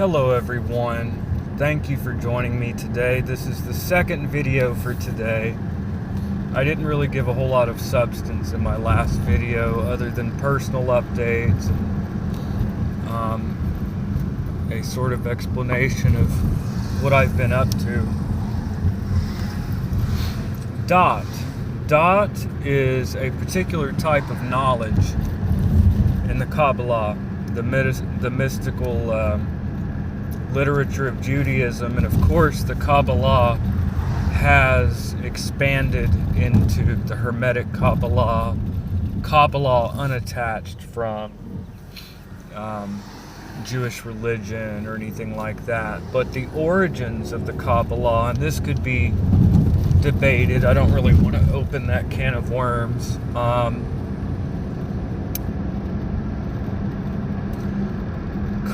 Hello everyone, thank you for joining me today. This is the second video for today. I didn't really give a whole lot of substance in my last video other than personal updates and a sort of explanation of what I've been up to. Daath is a particular type of knowledge in the Kabbalah, the mystical literature of Judaism, and of course the Kabbalah has expanded into the Hermetic Kabbalah unattached from Jewish religion or anything like that. But the origins of the Kabbalah, and this could be debated, I don't really want to open that can of worms.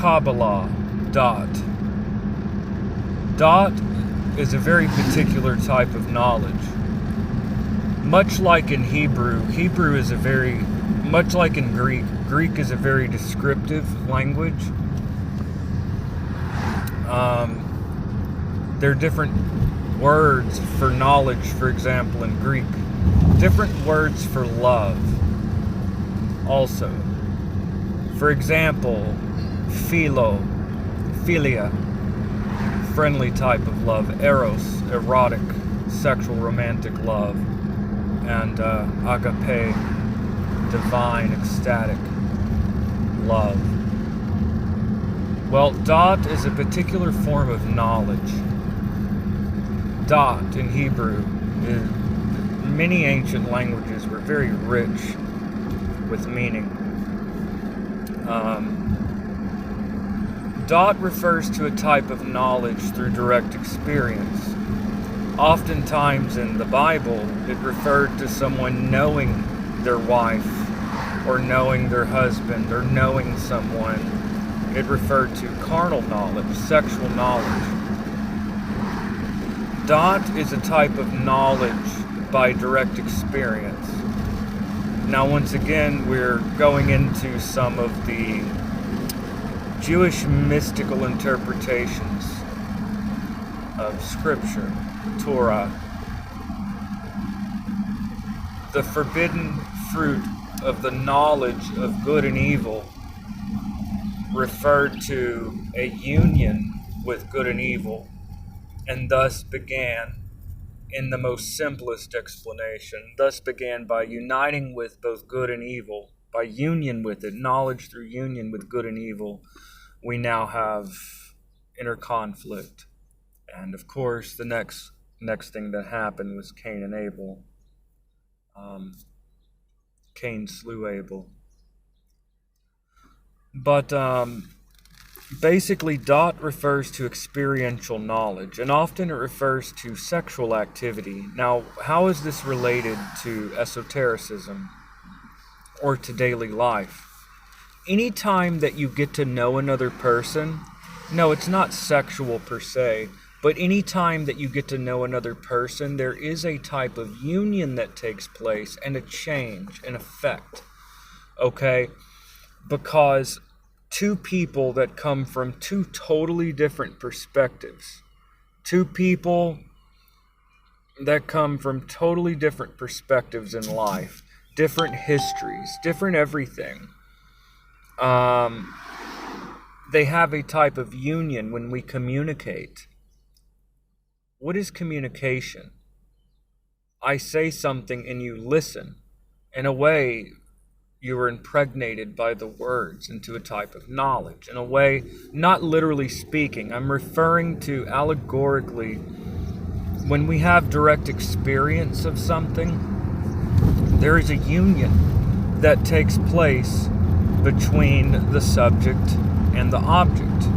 Kabbalah, Daath. Daath is a very particular type of knowledge. Much like in Hebrew is much like in Greek is a very descriptive language. There are different words for knowledge, for example, in Greek. Different words for love also. For example, philia, friendly type of love, eros, erotic, sexual, romantic love, and agape, divine, ecstatic love. Well, Daath is a particular form of knowledge. Daath in Hebrew, many ancient languages were very rich with meaning. Daath refers to a type of knowledge through direct experience. Oftentimes in the Bible, it referred to someone knowing their wife, or knowing their husband, or knowing someone. It referred to carnal knowledge, sexual knowledge. Daath is a type of knowledge by direct experience. Now, once again, we're going into some of the Jewish mystical interpretations of Scripture, Torah. The forbidden fruit of the knowledge of good and evil referred to a union with good and evil, and thus began, in the most simplest explanation, thus began by uniting with both good and evil, by union with it, knowledge through union with good and evil. We now have inner conflict. And of course, the next thing that happened was Cain and Abel. Cain slew Abel. But basically, Daath refers to experiential knowledge, and often it refers to sexual activity. Now, how is this related to esotericism or to daily life? Anytime that you get to know another person, no, it's not sexual per se, but anytime that you get to know another person, there is a type of union that takes place and a change, an effect, okay? Because two people that come from two totally different perspectives, two people that come from totally different perspectives in life, different histories, different everything, they have a type of union when we communicate. What is communication? I say something and you listen. In a way, you are impregnated by the words into a type of knowledge. In a way, not literally speaking, I'm referring to allegorically, when we have direct experience of something, there is a union that takes place between the subject and the object.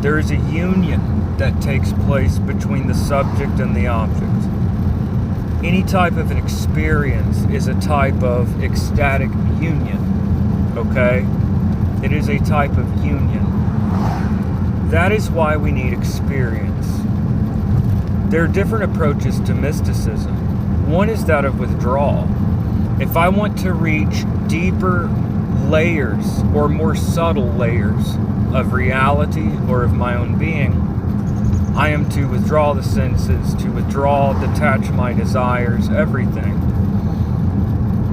There is a union that takes place between the subject and the object. Any type of an experience is a type of ecstatic union, okay? It is a type of union. That is why we need experience. There are different approaches to mysticism. One is that of withdrawal. If I want to reach deeper layers or more subtle layers of reality or of my own being, I am to withdraw the senses, to withdraw, detach my desires, everything.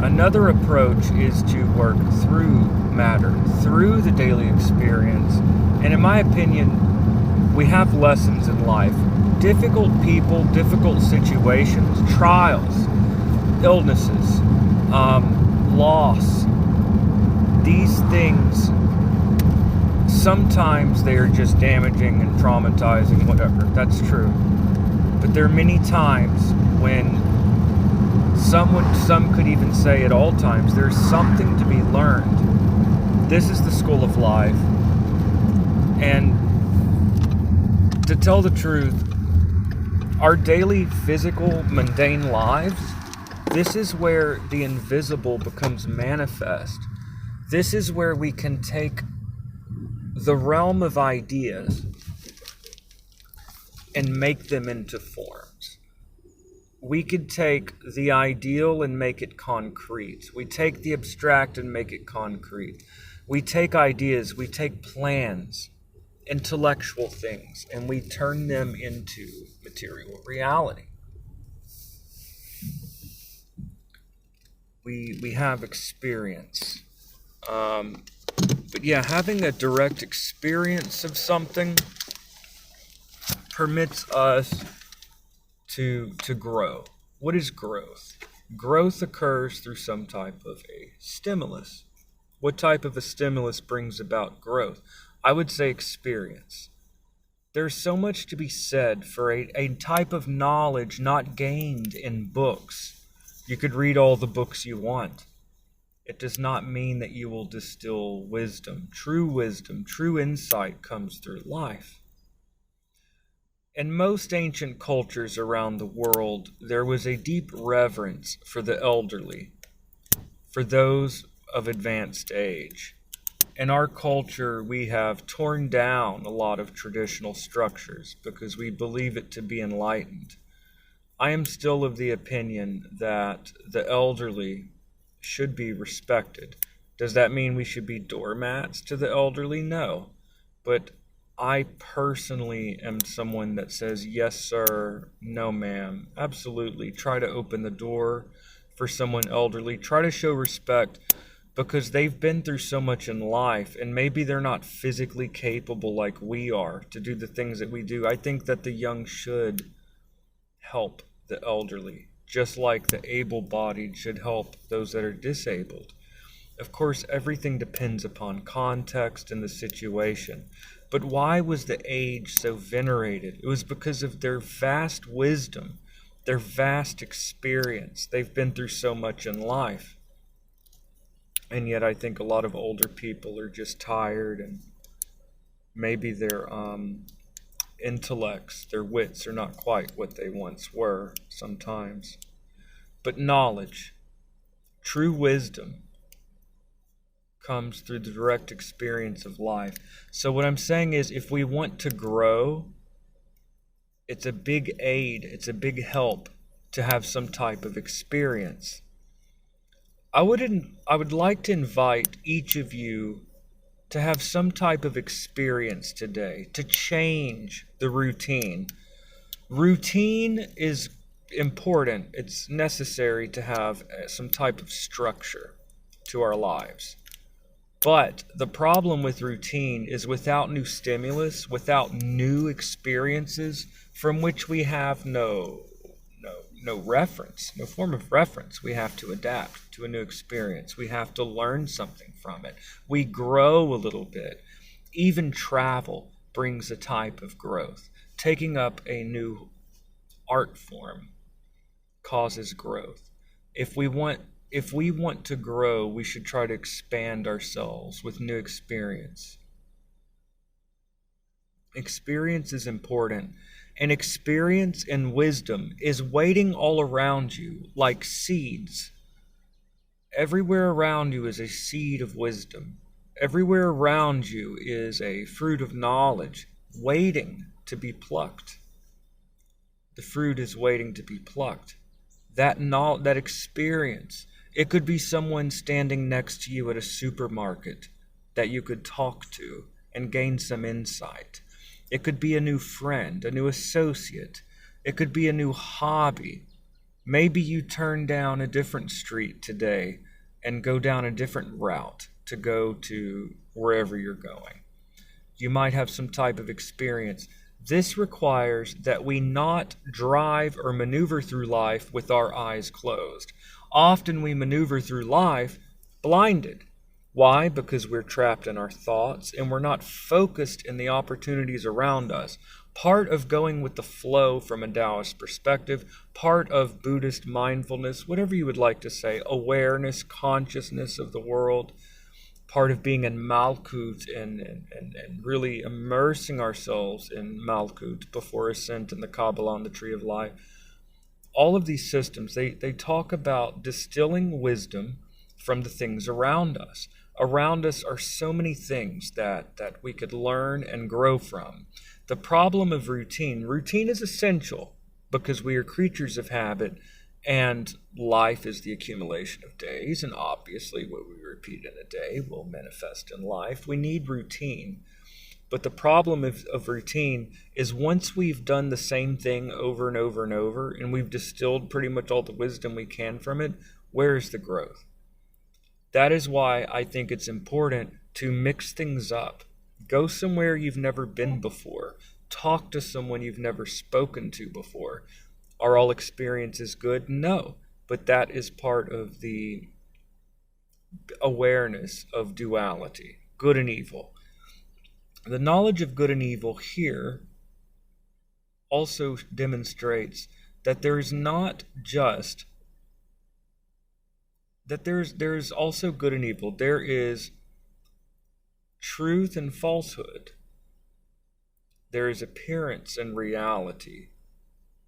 Another approach is to work through matter, through the daily experience. And in my opinion, we have lessons in life. Difficult people, difficult situations, trials, illnesses, loss. These things, sometimes they are just damaging and traumatizing, whatever. That's true. But there are many times when some could even say at all times, there's something to be learned. This is the school of life. And to tell the truth, our daily physical, mundane lives, this is where the invisible becomes manifest. This is where we can take the realm of ideas and make them into forms. We could take the ideal and make it concrete. We take the abstract and make it concrete. We take ideas, we take plans, intellectual things, and we turn them into material reality. We have experience. But yeah, having a direct experience of something permits us to grow. What is growth? Growth occurs through some type of a stimulus. What type of a stimulus brings about growth? I would say experience. There's so much to be said for a type of knowledge not gained in books. You could read all the books you want. It does not mean that you will distill wisdom. True insight comes through life. In most ancient cultures around the world, there was a deep reverence for the elderly, for those of advanced age. In our culture, we have torn down a lot of traditional structures because we believe it to be enlightened. I am still of the opinion that the elderly should be respected. Does that mean we should be doormats to the elderly? No. But I personally am someone that says, yes, sir, no, ma'am. Absolutely. Try to open the door for someone elderly. Try to show respect because they've been through so much in life, and maybe they're not physically capable like we are to do the things that we do. I think that the young should help the elderly, just like the able-bodied should help those that are disabled. Of course, everything depends upon context and the situation. But why was the aged so venerated? It was because of their vast wisdom, their vast experience. They've been through so much in life. And yet I think a lot of older people are just tired, and maybe their intellects, their wits are not quite what they once were sometimes. But knowledge, true wisdom, comes through the direct experience of life. So what I'm saying is, if we want to grow, it's a big aid, it's a big help to have some type of experience. I would like to invite each of you to have some type of experience today, to change the routine. Routine is important. It's necessary to have some type of structure to our lives. But the problem with routine is without new stimulus, without new experiences from which we have no reference, no form of reference, we have to adapt to a new experience. We have to learn something from it. We grow a little bit. Even travel brings a type of growth. Taking up a new art form causes growth. If we want to grow, we should try to expand ourselves with new experience. Experience is important. And experience and wisdom is waiting all around you like seeds. Everywhere around you is a seed of wisdom. Everywhere around you is a fruit of knowledge waiting to be plucked. The fruit is waiting to be plucked. That experience, it could be someone standing next to you at a supermarket that you could talk to and gain some insight. It could be a new friend, a new associate. It could be a new hobby. Maybe you turn down a different street today and go down a different route to go to wherever you're going. You might have some type of experience. This requires that we not drive or maneuver through life with our eyes closed. Often we maneuver through life blinded. Why? Because we're trapped in our thoughts and we're not focused in the opportunities around us. Part of going with the flow from a Taoist perspective, part of Buddhist mindfulness, whatever you would like to say, awareness, consciousness of the world, part of being in Malkut and really immersing ourselves in Malkut before ascent in the Kabbalah on the Tree of Life. All of these systems, they talk about distilling wisdom from the things around us. Around us are so many things that we could learn and grow from. The problem of routine is essential because we are creatures of habit and life is the accumulation of days, and obviously what we repeat in a day will manifest in life. We need routine. But the problem of routine is once we've done the same thing over and over and over, and we've distilled pretty much all the wisdom we can from it, where is the growth? That is why I think it's important to mix things up. Go somewhere you've never been before. Talk to someone you've never spoken to before. Are all experiences good? No. But that is part of the awareness of duality, good and evil. The knowledge of good and evil here also demonstrates that there is not just that there's also good and evil. There is truth and falsehood. There is appearance and reality.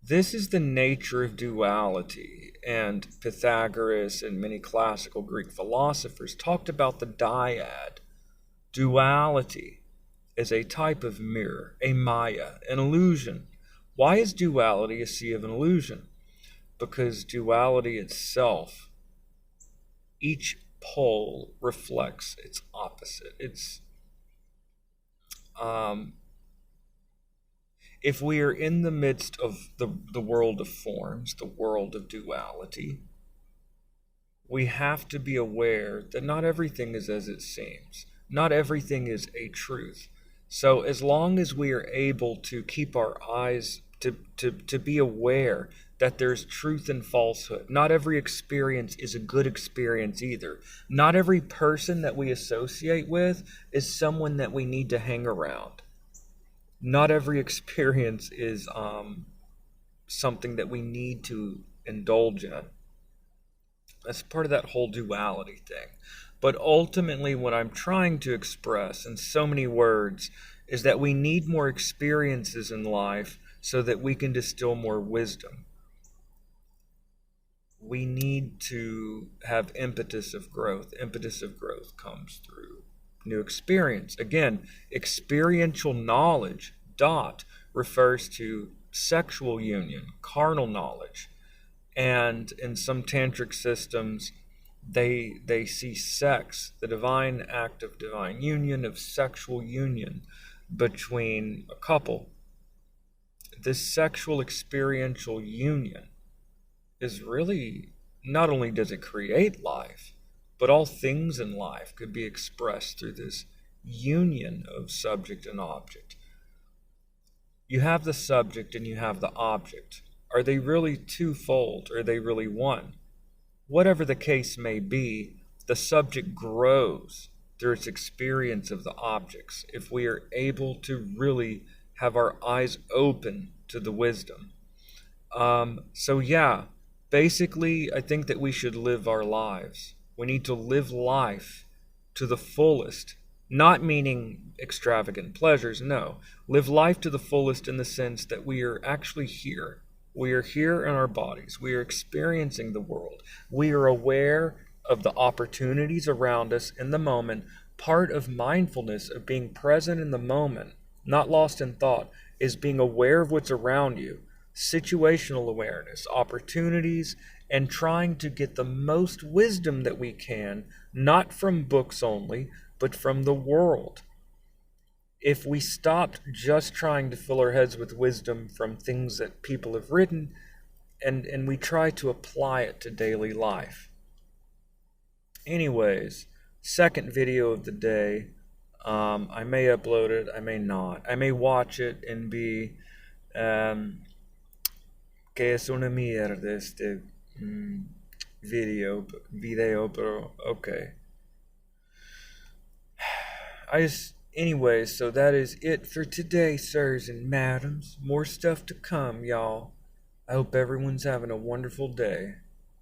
This is the nature of duality, and Pythagoras and many classical Greek philosophers talked about the dyad. Duality is a type of mirror, a maya, an illusion. Why is duality a sea of an illusion? Because duality itself, each pole reflects its opposite. If we are in the midst of the world of forms, the world of duality, we have to be aware that not everything is as it seems. Not everything is a truth. So as long as we are able to keep our eyes, to be aware that there's truth and falsehood. Not every experience is a good experience either. Not every person that we associate with is someone that we need to hang around. Not every experience is something that we need to indulge in. That's part of that whole duality thing. But ultimately, what I'm trying to express in so many words is that we need more experiences in life so that we can distill more wisdom. We need to have impetus of growth. Impetus of growth comes through new experience. Again, experiential knowledge, Daath, refers to sexual union, carnal knowledge. And in some tantric systems, they see sex, the divine act of divine union, of sexual union between a couple. This sexual experiential union is really, not only does it create life, but all things in life could be expressed through this union of subject and object. You have the subject and you have the object. Are they really twofold? Or are they really one? Whatever the case may be, the subject grows through its experience of the objects if we are able to really have our eyes open to the wisdom. Basically, I think that we should live our lives. We need to live life to the fullest, not meaning extravagant pleasures, no. Live life to the fullest in the sense that we are actually here. We are here in our bodies. We are experiencing the world. We are aware of the opportunities around us in the moment. Part of mindfulness, of being present in the moment, not lost in thought, is being aware of what's around you. Situational awareness, opportunities, and trying to get the most wisdom that we can, not from books only, but from the world. if we stopped just trying to fill our heads with wisdom from things that people have written, and we try to apply it to daily life. Anyways, second video of the day. I may upload it, I may not. I may watch it and be, que es una mierda este video, pero okay. Anyways, so that is it for today, sirs and madams. More stuff to come, y'all. I hope everyone's having a wonderful day.